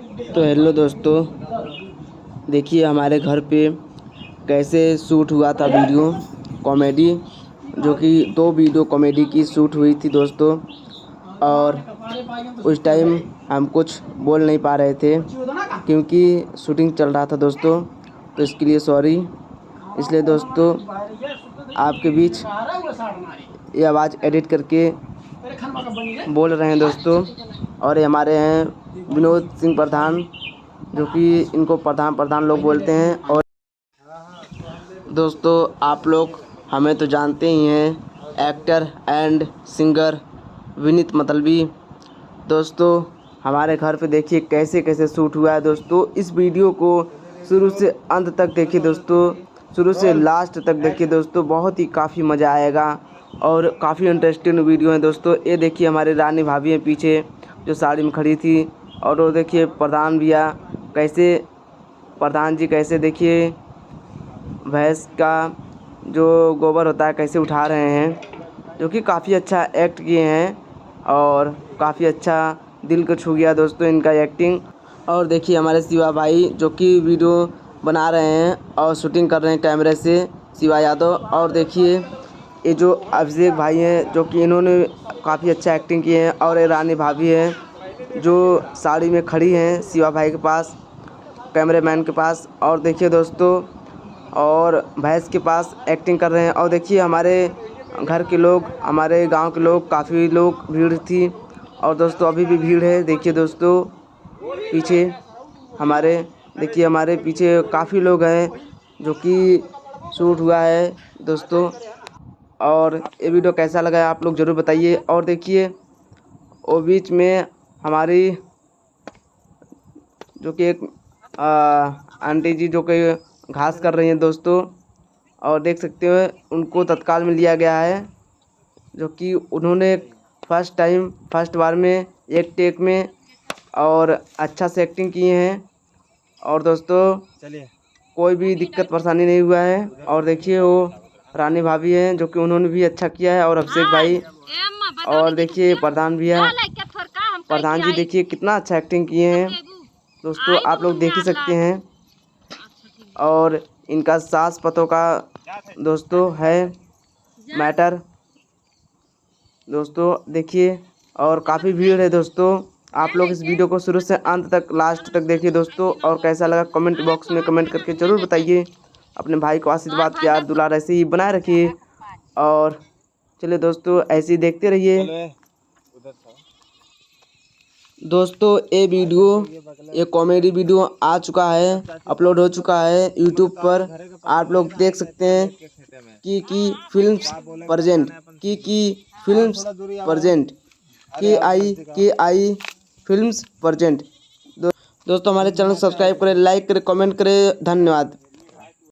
तो हेलो दोस्तों, देखिए हमारे घर पे कैसे शूट हुआ था वीडियो कॉमेडी, जो कि 2 वीडियो कॉमेडी की शूट हुई थी दोस्तों। और उस टाइम हम कुछ बोल नहीं पा रहे थे क्योंकि शूटिंग चल रहा था दोस्तों, तो इसके लिए सॉरी। इसलिए दोस्तों आपके बीच ये आवाज़ एडिट करके बोल रहे हैं दोस्तों। और ये हमारे हैं विनोद सिंह प्रधान, जो कि इनको प्रधान लोग बोलते हैं। और दोस्तों आप लोग हमें तो जानते ही हैं, एक्टर एंड सिंगर विनीत मतलबी। दोस्तों हमारे घर पे देखिए कैसे कैसे शूट हुआ है दोस्तों। इस वीडियो को शुरू से अंत तक देखिए दोस्तों, शुरू से लास्ट तक देखिए दोस्तों, बहुत ही काफ़ी मज़ा आएगा और काफ़ी इंटरेस्टिंग वीडियो है दोस्तों। ये देखिए हमारे रानी भाभी हैं पीछे, जो साड़ी में खड़ी थी। और वो देखिए प्रधान भैया कैसे, प्रधान जी कैसे देखिए भैंस का जो गोबर होता है कैसे उठा रहे हैं, जो कि काफ़ी अच्छा एक्ट किए हैं और काफ़ी अच्छा दिल को छू गया दोस्तों इनका एक्टिंग। और देखिए हमारे शिवा भाई जो कि वीडियो बना रहे हैं और शूटिंग कर रहे हैं कैमरे से, शिवा यादव। और देखिए ये जो अभिषेक भाई हैं, जो कि इन्होंने काफ़ी अच्छा एक्टिंग किए हैं। और ये रानी भाभी हैं जो साड़ी में खड़ी हैं शिवा भाई के पास, कैमरेमैन के पास। और देखिए दोस्तों, और भैंस के पास एक्टिंग कर रहे हैं। और देखिए हमारे घर के लोग, हमारे गांव के लोग, काफ़ी लोग भीड़ थी। और दोस्तों अभी भी भीड़ है। देखिए दोस्तों पीछे हमारे, देखिए हमारे पीछे काफ़ी लोग हैं जो कि शूट हुआ है दोस्तों। और ये वीडियो कैसा लगा है आप लोग ज़रूर बताइए। और देखिए वो बीच में हमारी जो कि एक आंटी जी जो कि घास कर रही हैं दोस्तों, और देख सकते हो उनको तत्काल में लिया गया है, जो कि उन्होंने फर्स्ट बार में एक टेक में और अच्छा से एक्टिंग किए हैं। और दोस्तों चलिए कोई भी दिक्कत परेशानी नहीं हुआ है। और देखिए वो रानी भाभी हैं जो कि उन्होंने भी अच्छा किया है, और अभिषेक भाई। और देखिए प्रधान भैया, प्रधान जी देखिए कितना अच्छा एक्टिंग किए हैं दोस्तों, आप लोग देख ही सकते हैं। और इनका सास पतों का दोस्तों है मैटर दोस्तों, देखिए। और काफ़ी भीड़ है दोस्तों। आप लोग इस वीडियो को शुरू से अंत तक लास्ट तक देखिए दोस्तों। और कैसा लगा कमेंट बॉक्स में कमेंट करके ज़रूर बताइए। अपने भाई को आशीर्वाद प्यार दुलार ऐसे ही बनाए रखिए। और चलिए दोस्तों ऐसे ही देखते रहिए दोस्तों। ये कॉमेडी वीडियो आ चुका है, अपलोड हो चुका है यूट्यूब पर। आप लोग देख सकते हैं की फिल्म्स प्रेजेंट, की फिल्म्स प्रेजेंट, के आई फिल्म्स प्रेजेंट। दोस्तों हमारे चैनल सब्सक्राइब करें, लाइक करें, कमेंट करें। धन्यवाद।